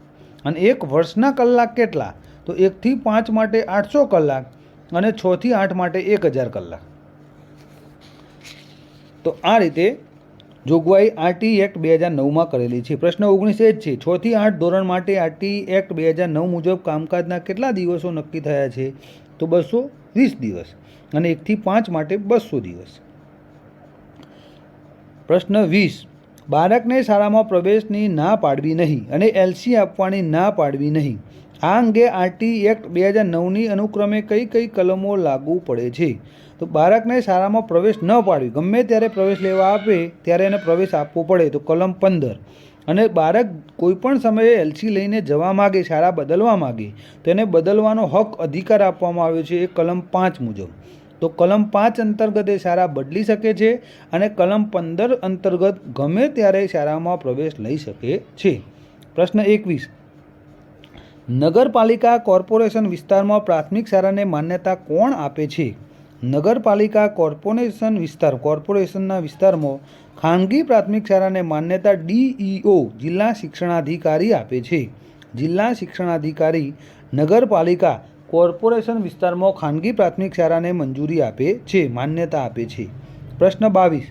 અને એક વર્ષના કલાક કેટલા? તો 1 થી 5 માટે 800 કલાક અને 6 થી 8 માટે 1000 કલાક. તો આ રીતે જોગવાઈ આરટી એક્ટ 2009માં કરેલી છે. પ્રશ્ન 19 એ જ છે, 6 થી 8 ધોરણ માટે આરટી એક્ટ 2009 મુજબ કામકાજના કેટલા દિવસો નક્કી થયા છે? તો 220 દિવસ. અને 1 થી 5 માટે 200 દિવસ. પ્રશ્ન 20, બાળકને શાળામાં પ્રવેશની ના પાડવી નહીં અને એલસી આપવાની ના પાડવી નહીં. આ અંગે આરટી એક્ટ 2009ની અનુક્રમે કઈ કઈ કલમો લાગુ પડે છે? તો બાળકને શાળામાં પ્રવેશ ન પાડવી, ગમે ત્યારે પ્રવેશ લેવા આપે ત્યારે એને પ્રવેશ આપવો પડે, તો કલમ 15. અને બાળક કોઈપણ સમયે એલસી લઈને જવા માગે, શાળા બદલવા માગે, તો એને બદલવાનો હક અધિકાર આપવામાં આવ્યો છે એ કલમ 5 મુજબ. તો કલમ 5 અંતર્ગત એ શાળા બદલી શકે છે અને કલમ 15 અંતર્ગત ગમે ત્યારે શાળામાં પ્રવેશ લઈ શકે છે. પ્રશ્ન 21, નગરપાલિકા કોર્પોરેશન વિસ્તારમાં પ્રાથમિક શાળાને માન્યતા કોણ આપે છે? નગરપાલિકા કોર્પોરેશનના વિસ્તારમાં ખાનગી પ્રાથમિક શાળાને માન્યતા ડીઈઓ જિલ્લા શિક્ષણાધિકારી આપે છે. જિલ્લા શિક્ષણાધિકારી નગરપાલિકા કોર્પોરેશન વિસ્તારમાં ખાનગી પ્રાથમિક શાળાને મંજૂરી આપે છે, માન્યતા આપે છે. પ્રશ્ન 22,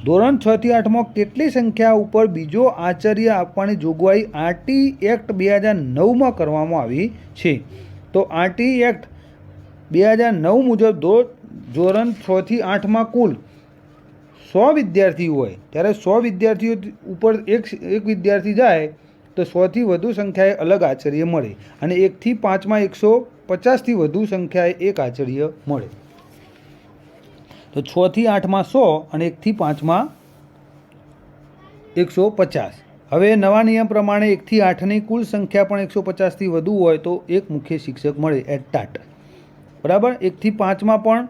ધોરણ 6 થી 8માં કેટલી સંખ્યા ઉપર બીજો આચાર્ય આપવાની જોગવાઈ આરટી એક્ટ 2009માં કરવામાં આવી છે? તો આરટી એક્ટ 2009 મુજબ ધોરણ 6 થી 8માં કુલ 100 વિદ્યાર્થી હોય ત્યારે 100 વિદ્યાર્થીઓ ઉપર એક વિદ્યાર્થી જાય તો 100થી વધુ સંખ્યાએ અલગ આચાર્ય મળે અને 1 થી 5માં 150થી વધુ સંખ્યાએ એક આચાર્ય મળે. તો 6 થી 8માં 100 અને 1 થી 5માં 150. હવે નવા નિયમ પ્રમાણે 1 થી 8ની કુલ સંખ્યા પણ 150થી વધુ હોય તો એક મુખ્ય શિક્ષક મળે એટ. બરાબર. 1 થી 5માં પણ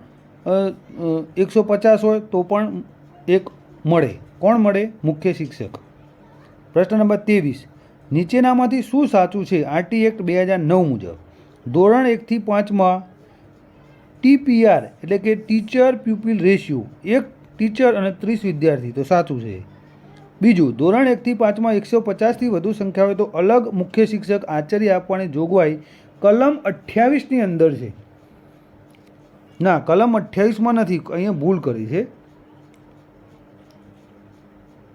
150 હોય તો પણ એક મળે. કોણ મળે? મુખ્ય શિક્ષક. પ્રશ્ન નંબર 23, નીચેનામાંથી શું સાચું છે આરટી એક્ટ 2009 મુજબ? ધોરણ 1 થી 5માં ટીપીઆર એટલે કે ટીચર પ્યુપિલ રેશિયો 1 ટીચર અને 30 વિદ્યાર્થી, તો સાચું છે. બીજું, ધોરણ 1 થી 5માં 150થી વધુ સંખ્યા હોય તો અલગ મુખ્ય શિક્ષક આચાર્ય આપવાની જોગવાઈ કલમ 28ની અંદર છે. ના, કલમ 28માં નથી, અહીંયા ભૂલ કરી છે.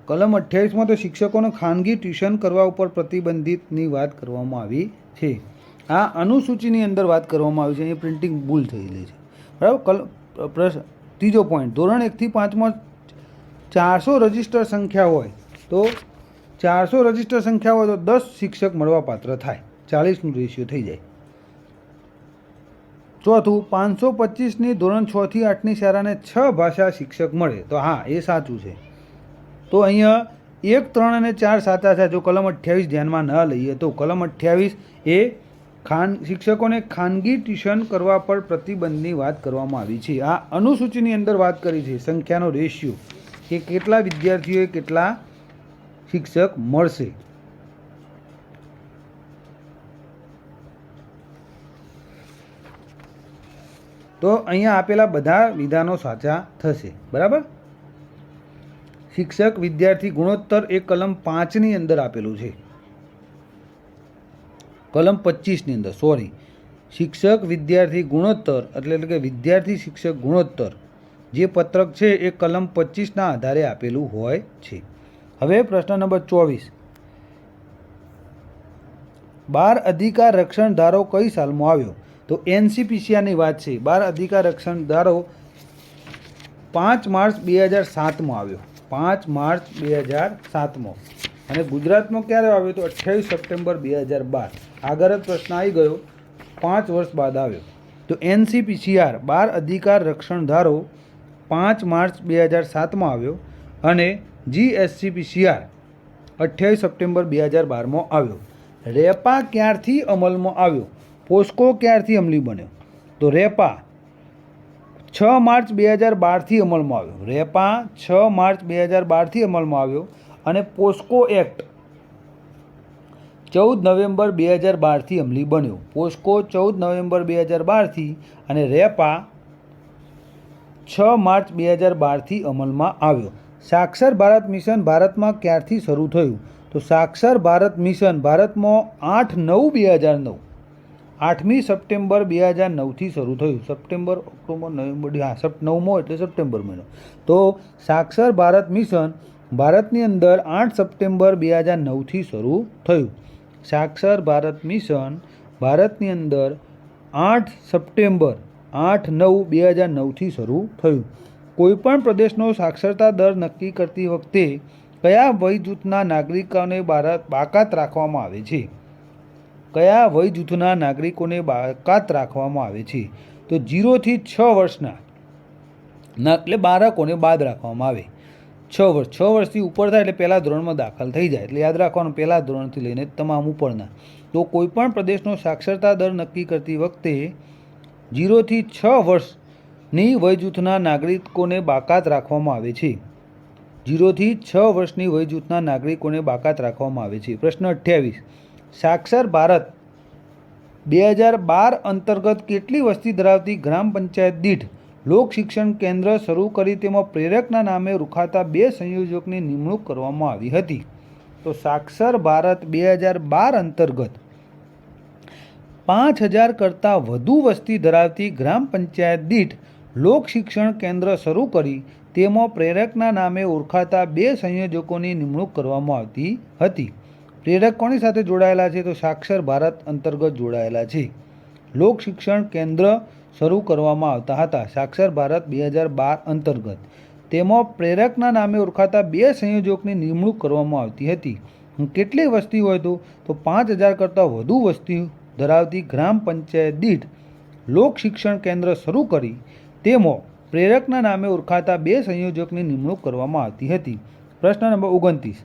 કલમ 28માં તો શિક્ષકોને ખાનગી ટ્યુશન કરવા ઉપર પ્રતિબંધિતની વાત કરવામાં આવી છે. આ અનુસૂચિની અંદર વાત કરવામાં આવી છે, અહીંયા પ્રિન્ટિંગ ભૂલ થયેલી છે. બરાબર. ત્રીજો પોઈન્ટ, ધોરણ 1 થી 5માં 400 રજિસ્ટર સંખ્યા હોય તો 400 રજિસ્ટર સંખ્યા હોય તો 10 શિક્ષક મળવાપાત્ર થાય, 40નું રેશિયો થઈ જાય. ચોથું, 525ની ધોરણ 6 થી 8ની શાળાને 6 ભાષા શિક્ષક મળે, તો હા એ સાચું છે. તો અહીંયા 1, 3 અને 4 સાચા છે જો કલમ 28 ધ્યાનમાં ન લઈએ તો. કલમ 28 એ શિક્ષકોને ખાનગી ટ્યુશન કરવા પર પ્રતિબંધની વાત કરવામાં આવી છે. આ અનુસૂચિની અંદર વાત કરી છે સંખ્યાનો રેશિયો કે કેટલા વિદ્યાર્થીઓએ કેટલા શિક્ષક મળશે. તો અહીંયા આપેલા બધા વિધાનો સાચા થશે. બરાબર. શિક્ષક વિદ્યાર્થી ગુણોત્તર એ કલમ 5ની અંદર આપેલું છે, કલમ 25ની અંદર, સોરી. શિક્ષક વિદ્યાર્થી ગુણોત્તર એટલે કે વિદ્યાર્થી શિક્ષક ગુણોત્તર જે પત્રક છે એ કલમ 25ના આધારે આપેલું હોય છે. હવે પ્રશ્ન નંબર 24, બાળ અધિકાર રક્ષણ ધારો કઈ સાલમાં આવ્યો? તો એનસીપીસીઆરની વાત છે. બાળ અધિકાર રક્ષણ ધારો 5 માર્ચ 2007માં આવ્યો, 5 માર્ચ 2007માં. અને ગુજરાતમાં ક્યારે આવ્યો? તો 28 સપ્ટેમ્બર 2012. આગળ જ પ્રશ્ન આવી ગયો, 5 વર્ષ બાદ આવ્યો. તો એનસીપીસીઆર બાળ અધિકાર રક્ષણ ધારો 5 માર્ચ 2007માં આવ્યો અને જીએસસીપીસીઆર 28 સપ્ટેમ્બર 2012માં આવ્યો. રેપા ક્યારથી અમલમાં આવ્યો? પોસ્કો ક્યારથી અમલી બન્યો? તો રેપા 6 માર્ચ 2012થી અમલમાં આવ્યો. રેપા 6 માર્ચ 2012થી અમલમાં આવ્યો અને પોસ્કો એક્ટ 14 નવેમ્બર 2012થી અમલી બન્યો. પોસ્કો 14 નવેમ્બર 2012થી અને રેપા 6 માર્ચ 2012થી અમલમાં આવ્યો. સાક્ષર ભારત મિશન ભારતમાં ક્યારથી શરૂ થયું? તો સાક્ષર ભારત મિશન ભારતમાં 8/9/2009 8મી સપ્ટેમ્બર 2009થી શરૂ થયું. સપ્ટેમ્બર, ઓક્ટોબર, નવેમ્બર, હા 9મો એટલે સપ્ટેમ્બર મહિનો. તો સાક્ષર ભારત મિશન ભારતની અંદર 8 સપ્ટેમ્બર 2009થી શરૂ થયું. સાક્ષર ભારત મિશન ભારતની અંદર 8 સપ્ટેમ્બર 8/9/2009થી શરૂ થયું. કોઈપણ પ્રદેશનો સાક્ષરતા દર નક્કી કરતી વખતે કયા વય જૂથના નાગરિકોને બાકાત રાખવામાં આવે છે? કયા વય જૂથના નાગરિકોને બાકાત રાખવામાં આવે છે? તો 0થી 6 વર્ષના એટલે બાળકોને બાદ રાખવામાં આવે. 6 વર્ષ 6 વર્ષથી ઉપર થાય એટલે પહેલા ધોરણમાં દાખલ થઈ જાય. એટલે યાદ રાખવાનું, પહેલા ધોરણથી લઈને તમામ ઉપરના. તો કોઈપણ પ્રદેશનો સાક્ષરતા દર નક્કી કરતી વખતે 0થી 6 વર્ષની વય જૂથના નાગરિકોને બાકાત રાખવામાં આવે છે. 0થી 6 વર્ષની વય જૂથના નાગરિકોને બાકાત રાખવામાં આવે છે. પ્રશ્ન 28. સાક્ષર ભારત 2012 અંતર્ગત કેટલી વસ્તી ધરાવતી ગ્રામ પંચાયત દીઠ લોક શિક્ષણ કેન્દ્ર શરૂ કરી તેમાં પ્રેરકના નામે રૂખાતા 2 સંયોજકની નિમણૂક કરવામાં આવી હતી? તો સાક્ષર ભારત 2012 અંતર્ગત 5000 કરતાં વધુ વસ્તી ધરાવતી ગ્રામ પંચાયત દીઠ લોક શિક્ષણ કેન્દ્ર શરૂ કરી તેમાં પ્રેરકના નામે ઓળખાતા 2 સંયોજકોની નિમણૂક કરવામાં આવતી હતી. પ્રેરક કોની સાથે જોડાયેલા છે? તો સાક્ષર ભારત અંતર્ગત જોડાયેલા છે. લોક શિક્ષણ કેન્દ્ર શરૂ કરવામાં આવતા હતા સાક્ષર ભારત 2012 અંતર્ગત. તેમાં પ્રેરકના નામે ઓળખાતા 2 સંયોજકની નિમણૂક કરવામાં આવતી હતી. કેટલી વસ્તી હોય તો 5000 કરતાં વધુ વસ્તી ધરાવતી ગ્રામ પંચાયત દીઠ લોક શિક્ષણ કેન્દ્ર શરૂ કરી તેમાં પ્રેરકના નામે ઓળખાતા 2 સંયોજકની નિમણૂક કરવામાં આવતી હતી. પ્રશ્ન નંબર 29.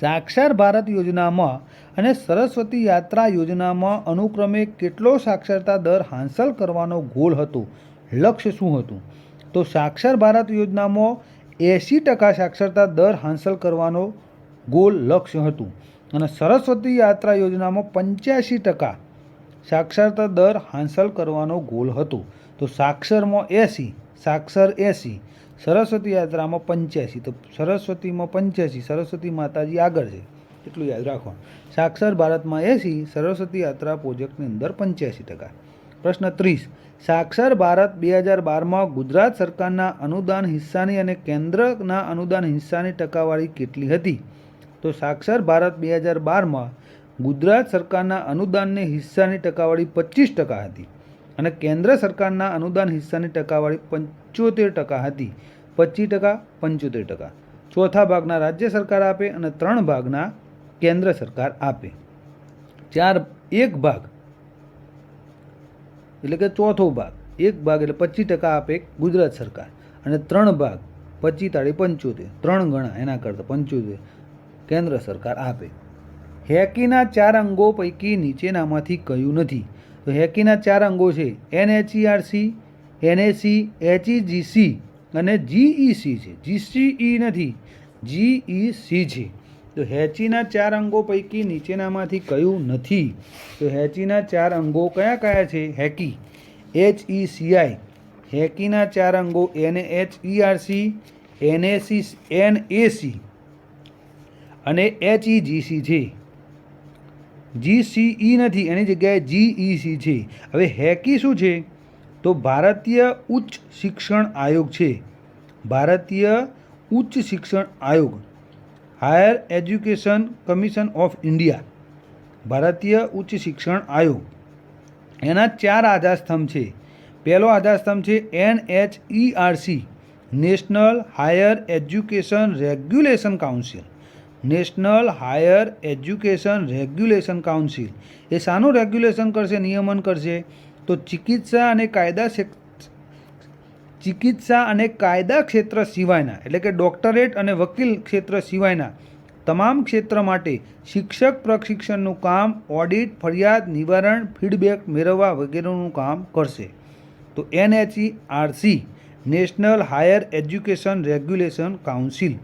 સાક્ષર ભારત યોજનામાં અને સરસ્વતી યાત્રા યોજનામાં અનુક્રમે કેટલો સાક્ષરતા દર હાંસલ કરવાનો ગોલ હતો? લક્ષ્ય શું હતું? તો સાક્ષર ભારત યોજનામાં 80% સાક્ષરતા દર હાંસલ કરવાનો ગોલ લક્ષ્ય હતું અને સરસ્વતી યાત્રા યોજનામાં 85% સાક્ષરતા દર હાંસલ કરવાનો ગોલ હતો. તો સાક્ષરમાં 80, સાક્ષર 80, સરસ્વતી યાત્રામાં 85. તો સરસ્વતીમાં 85, સરસ્વતી માતાજી આગળ છે એટલું યાદ રાખવાનું. સાક્ષર ભારતમાં 80, સરસ્વતી યાત્રા પ્રોજેક્ટની અંદર 85%. પ્રશ્ન 30. સાક્ષર ભારત 2012માં ગુજરાત સરકારના અનુદાન હિસ્સાની અને કેન્દ્રના અનુદાન હિસ્સાની ટકાવારી કેટલી હતી? તો સાક્ષર ભારત 2012માં ગુજરાત સરકારના અનુદાનની હિસ્સાની ટકાવારી 25% હતી અને કેન્દ્ર સરકારના અનુદાન હિસ્સાની ટકાવારી 75% હતી. 25%, 75%. ચોથા ભાગના રાજ્ય સરકાર આપે અને 3 ભાગના કેન્દ્ર સરકાર આપે. 1 ભાગ એટલે કે ચોથો ભાગ, 1 ભાગ એટલે 25% આપે ગુજરાત સરકાર અને 3 ભાગ 25 × 75, 3 ગણા એના કરતાં 75 કેન્દ્ર સરકાર આપે. હેકીના 4 અંગો પૈકી નીચેનામાંથી કયું નથી? તો હેકીના 4 અંગો છે NHERC, NAC, HEGC અને GEC છે. GCE નથી, GEC છે. તો હેચીના 4 અંગો પૈકી નીચેનામાંથી કયું નથી? તો હેચીના 4 અંગો કયા કયા છે? હેકી HECI, હેકીના 4 અંગો NHERC, NAC અને HEGC છે. GCE નથી, એની જગ્યાએ GEC છે. હવે હેકી શું છે? તો ભારતીય ઉચ્ચ શિક્ષણ આયોગ છે. ભારતીય ઉચ્ચ શિક્ષણ આયોગ, higher education commission of India, ભારતીય ઉચ્ચ શિક્ષણ આયોગ. એના 4 આધારસ્તંભ છે. પહેલો આધારસ્તંભ છે NHERC, national higher education regulation council. National higher education regulation council એ શાનું રેગ્યુલેશન કરશે? નિયમન કરશે. તો ચિકિત્સા અને કાયદા ક્ષેત્ર સિવાયના એટલે કે ડોક્ટરેટ અને વકીલ ક્ષેત્ર સિવાયના તમામ ક્ષેત્ર માટે શિક્ષક પ્રશિક્ષણનું કામ, ઓડિટ, ફરિયાદ નિવારણ, ફીડબેક મેળવવા વગેરેનું કામ કરશે. તો NHERC, national higher education regulation council.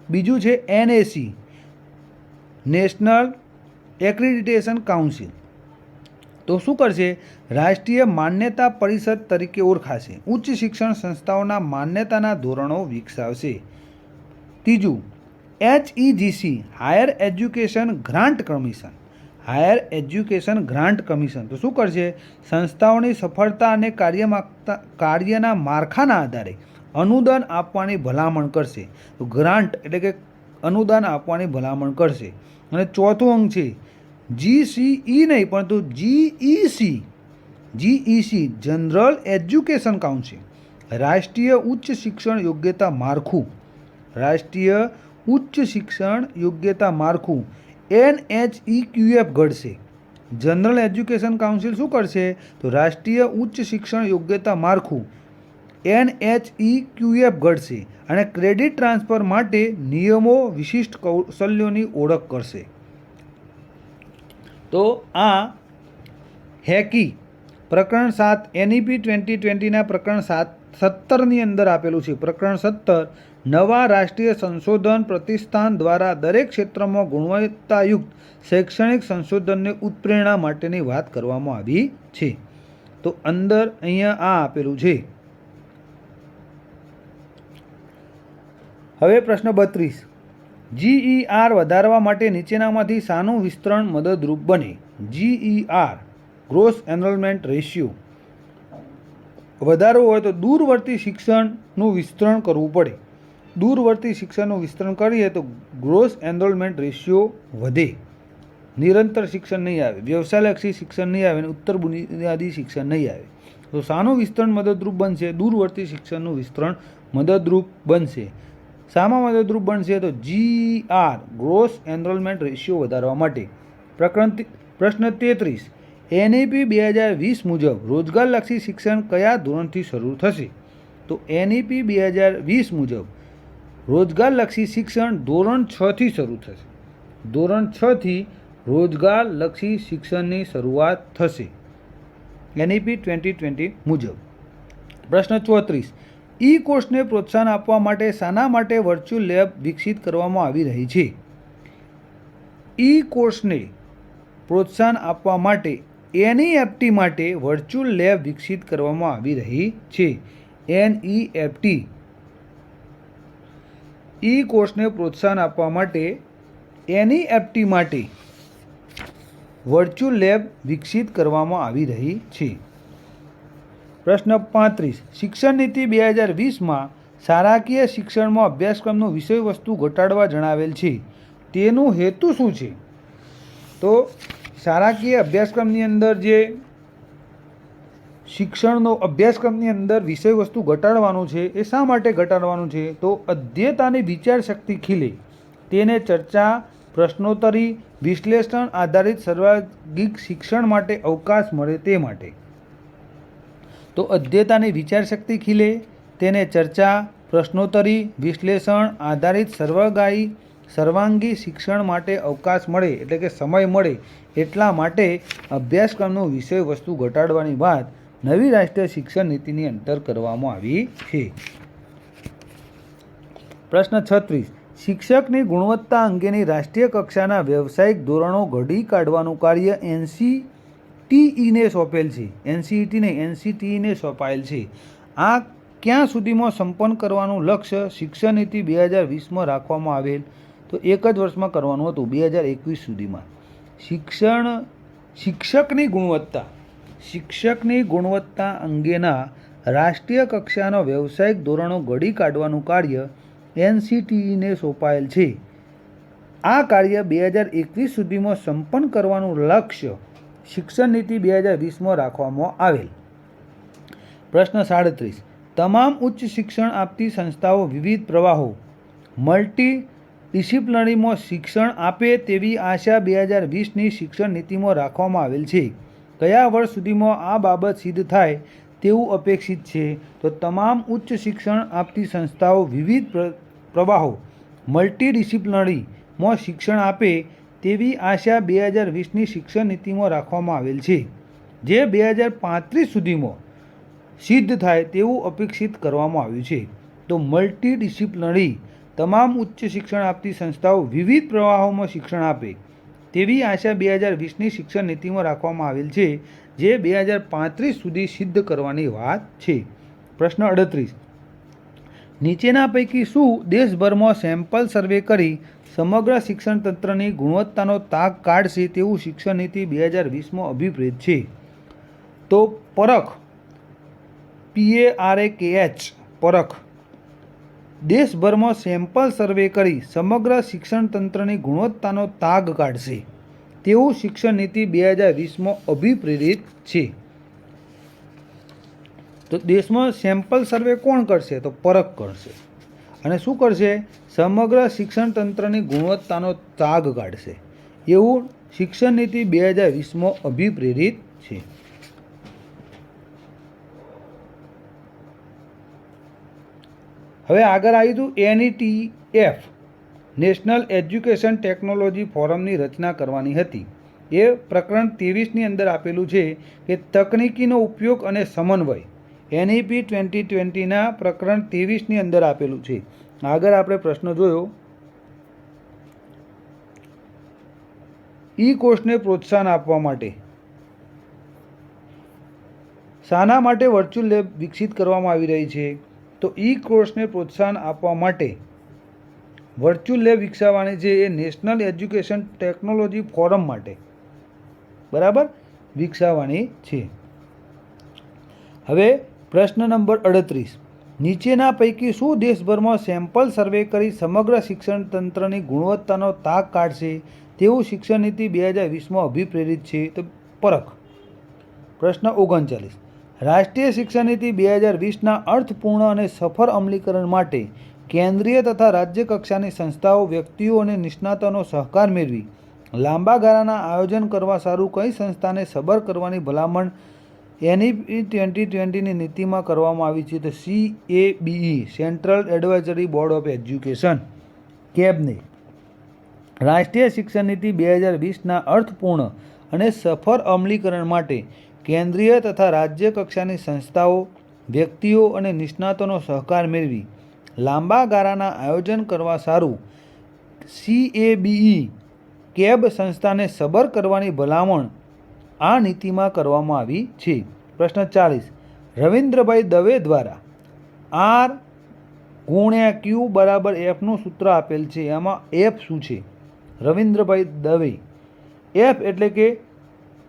બીજું છે NAC, નેશનલ એક્રેડિટેશન કાઉન્સિલ. તો શું કરશે? રાષ્ટ્રીય માન્યતા પરિષદ તરીકે ઓળખાશે. ઉચ્ચ શિક્ષણ સંસ્થાઓના માન્યતાના ધોરણો વિકસાવશે. ત્રીજું, HEGC higher education grant commission. Higher education grant commission તો શું કરશે? સંસ્થાઓની સફળતા અને કાર્યના માળખાના આધારે અનુદાન આપવાની ભલામણ કરશે. તો ગ્રાન્ટ એટલે કે અનુદાન આપવાની ભલામણ કરશે. અને ચોથું અંગ છે GCE નહીં પરંતુ GEC જનરલ એજ્યુકેશન કાઉન્સિલ. રાષ્ટ્રીય ઉચ્ચ શિક્ષણ યોગ્યતા માળખું. રાષ્ટ્રીય ઉચ્ચ શિક્ષણ યોગ્યતા માળખું NHEQF ઘડશે. જનરલ એજ્યુકેશન કાઉન્સિલ શું કરશે? તો રાષ્ટ્રીય ઉચ્ચ શિક્ષણ યોગ્યતા માળખું NHEQF ઘડશે અને ક્રેડિટ ટ્રાન્સફર માટે નિયમો વિશિષ્ટ કૌશલ્યોની ઓળખ કરશે. તો આ હેકી પ્રકરણ 7 NEP 2020ના પ્રકરણ 17ની અંદર આપેલું છે. પ્રકરણ 17 નવા રાષ્ટ્રીય સંશોધન પ્રતિષ્ઠાન દ્વારા દરેક ક્ષેત્રમાં ગુણવત્તાયુક્ત શૈક્ષણિક સંશોધનને ઉત્પ્રેરણા માટેની વાત કરવામાં આવી છે. તો અંદર અહીંયા આ આપેલું છે. હવે પ્રશ્ન 32, GER વધારવા માટે નીચેનામાંથી શાનું વિસ્તરણ મદદરૂપ બને? GER ગ્રોસ એનરોલમેન્ટ રેશિયો વધારવું હોય તો દૂરવર્તી શિક્ષણનું વિસ્તરણ કરવું પડે. દૂરવર્તી શિક્ષણનું વિસ્તરણ કરીએ તો ગ્રોસ એનરોલમેન્ટ રેશિયો વધે. નિરંતર શિક્ષણ નહીં આવે, વ્યવસાયલક્ષી શિક્ષણ નહીં આવે અને ઉત્તર બુનિયાદી શિક્ષણ નહીં આવે. તો શાનું વિસ્તરણ મદદરૂપ બનશે? દૂરવર્તી શિક્ષણનું વિસ્તરણ મદદરૂપ બનશે. શામાં મદદરૂપ બનશે? તો GER ગ્રોસ એનરોલમેન્ટ રેશિયો વધારવા માટે. પ્રશ્ન 33, NEP 2020 મુજબ રોજગારલક્ષી શિક્ષણ કયા ધોરણથી શરૂ થશે? તો NEP 2020 મુજબ રોજગારલક્ષી શિક્ષણ ધોરણ 6 થી શરૂ થશે. ધોરણ 6 થી રોજગારલક્ષી શિક્ષણની શરૂઆત થશે NEP 2020 મુજબ. પ્રશ્ન 34, કોર્સને પ્રોત્સાહન આપવા માટે શાના માટે વર્ચ્યુઅલ લેબ વિકસિત કરવામાં આવી રહી છે? કોર્સને પ્રોત્સાહન આપવા માટે NEFT માટે વર્ચ્યુઅલ લેબ વિકસિત કરવામાં આવી રહી છે. NEFT કોર્સને પ્રોત્સાહન આપવા માટે NEFT માટે વર્ચ્યુઅલ લેબ વિકસિત કરવામાં આવી રહી છે. પ્રશ્ન 35, શિક્ષણ નીતિ 2020માં શાળાકીય શિક્ષણમાં અભ્યાસક્રમનું વિષય વસ્તુ ઘટાડવા જણાવેલ છે. તેનું હેતુ શું છે? તો શાળાકીય અભ્યાસક્રમની અંદર જે શિક્ષણનો અભ્યાસક્રમની અંદર વિષય વસ્તુ ઘટાડવાનું છે એ શા માટે ઘટાડવાનું છે? તો અધ્યયતાની વિચારશક્તિ ખીલે, તેને ચર્ચા, પ્રશ્નોત્તરી, વિશ્લેષણ આધારિત સર્વાંગીક શિક્ષણ માટે અવકાશ મળે તે માટે. તો અધ્યયતાની વિચારશક્તિ ખીલે, તેને ચર્ચા, પ્રશ્નોત્તરી, વિશ્લેષણ આધારિત સર્વાંગી શિક્ષણ માટે અવકાશ મળે એટલે કે સમય મળે એટલા માટે અભ્યાસક્રમનો વિષય વસ્તુ ઘટાડવાની વાત નવી રાષ્ટ્રીય શિક્ષણ નીતિની અંતર કરવામાં આવી છે. પ્રશ્ન 36, શિક્ષકની ગુણવત્તા અંગેની રાષ્ટ્રીય કક્ષાના વ્યવસાયિક ધોરણો ઘડી કાઢવાનું કાર્ય NCTEને સોંપેલ છે. NCTEને સોંપાયેલ છે. આ ક્યાં સુધીમાં સંપન્ન કરવાનું લક્ષ્ય શિક્ષણ નીતિ 2020માં રાખવામાં આવેલ? તો એક જ વર્ષમાં કરવાનું હતું, 2021 સુધીમાં. શિક્ષકની ગુણવત્તા અંગેના રાષ્ટ્રીય કક્ષાનો વ્યવસાયિક ધોરણો ઘડી કાઢવાનું કાર્ય NCTEને સોંપાયેલ છે. આ કાર્ય 2021 સુધીમાં સંપન્ન કરવાનું લક્ષ્ય શિક્ષણ નીતિ 2020માં રાખવામાં આવેલ. પ્રશ્ન 37, તમામ ઉચ્ચ શિક્ષણ આપતી સંસ્થાઓ વિવિધ પ્રવાહો મલ્ટી ડિસિપ્લિનરીમાં શિક્ષણ આપે તેવી આશા 2020ની શિક્ષણ નીતિમાં રાખવામાં આવેલ છે. કયા વર્ષ સુધીમાં આ બાબત સિદ્ધ થાય તેવું અપેક્ષિત છે? તો તમામ ઉચ્ચ શિક્ષણ આપતી સંસ્થાઓ વિવિધ પ્રવાહો મલ્ટી ડિસિપ્લિનરીમાં શિક્ષણ આપે તેવી આશા 2020ની શિક્ષણ નીતિમાં રાખવામાં આવેલ છે, જે 2035 સુધીમાં સિદ્ધ થાય તેવું અપેક્ષિત કરવામાં આવ્યું છે. તો મલ્ટી ડિસિપ્લિનરી તમામ ઉચ્ચ શિક્ષણ આપતી સંસ્થાઓ વિવિધ પ્રવાહોમાં શિક્ષણ આપે તેવી આશા 2020ની શિક્ષણ નીતિમાં રાખવામાં આવેલ છે, જે 2035 સુધી સિદ્ધ કરવાની વાત છે. પ્રશ્ન 38. નીચેના પૈકી શું દેશભરમાં સેમ્પલ સર્વે કરી સમગ્ર શિક્ષણ તંત્રની ગુણવત્તાનો તાગ કાઢશે તેવું શિક્ષણ નીતિ 2020માં અભિપ્રેત છે? તો પરખ, PARAKH, પરખ. દેશભરમાં સેમ્પલ સર્વે કરી સમગ્ર શિક્ષણ તંત્રની ગુણવત્તાનો તાગ કાઢશે તેવું શિક્ષણ નીતિ 2020માં અભિપ્રેરિત છે. તો દેશમાં સેમ્પલ સર્વે કોણ કરશે? તો પરખ કરશે. અને શું કરશે? સમગ્ર શિક્ષણ તંત્રની ગુણવત્તાનો તાગ કાઢશે એવું શિક્ષણ નીતિ 2020માં અભિપ્રેરિત છે. હવે આગળ આવ્યું NETF, નેશનલ એજ્યુકેશન ટેકનોલોજી ફોરમની રચના કરવાની હતી. એ પ્રકરણ 23ની અંદર આપેલું છે કે તકનીકીનો ઉપયોગ અને સમન્વય. NEP 2020ના પ્રકરણ 23ની અંદર આપેલું છે. આગળ આપણે પ્રશ્ન જોયો, ઈ કોર્સને પ્રોત્સાહન આપવા માટે શાના માટે વર્ચ્યુઅલ લેબ વિકસિત કરવામાં આવી રહી છે? તો ઈ કોર્સને પ્રોત્સાહન આપવા માટે વર્ચ્યુઅલ લેબ વિકસાવવાની છે એ નેશનલ એજ્યુકેશન ટેકનોલોજી ફોરમ માટે, બરાબર, વિકસાવવાની છે. હવે પ્રશ્ન નંબર 38. નીચેના પૈકી શું દેશભરમાં સેમ્પલ સર્વે કરી સમગ્ર શિક્ષણ તંત્રની ગુણવત્તાનો તાગ કાઢશે તેવું શિક્ષણ નીતિ 2020માં અભિપ્રેરિત છે? તો પરખ. પ્રશ્ન 39. રાષ્ટ્રીય શિક્ષણ નીતિ 2020ના અર્થપૂર્ણ અને સફળ અમલીકરણ માટે કેન્દ્રીય તથા રાજ્ય કક્ષાની સંસ્થાઓ, વ્યક્તિઓ અને નિષ્ણાતોનો સહકાર મેળવી લાંબા ગાળાના આયોજન કરવા સારું કઈ સંસ્થાને સબર કરવાની ભલામણ NEP 2020ની નીતિમાં કરવામાં આવી છે? તો CABE, central advisory board of education, કેબને રાષ્ટ્રીય શિક્ષણ નીતિ 2020ના અર્થપૂર્ણ અને સફળ અમલીકરણ માટે કેન્દ્રીય તથા રાજ્ય કક્ષાની સંસ્થાઓ, વ્યક્તિઓ અને નિષ્ણાતોનો સહકાર મેળવી લાંબા ગાળાના આયોજન કરવા સારું CABE, કેબ સંસ્થાને સબર કરવાની ભલામણ આ નીતિમાં કરવામાં આવી છે. પ્રશ્ન 40. રવિન્દ્રભાઈ દવે દ્વારા R/Q=Fનું સૂત્ર આપેલ છે. એમાં F શું છે? રવિન્દ્રભાઈ દવે, F એટલે કે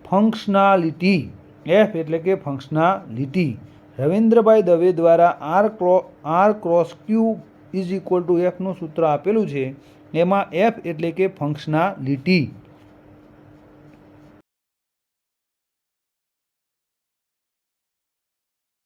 ફંક્શનાલિટી. F એટલે કે ફંક્શનાલિટી. રવિન્દ્રભાઈ દવે દ્વારા R/Q=Fનું સૂત્ર આપેલું છે. એમાં F એટલે કે ફંક્શનાલિટી.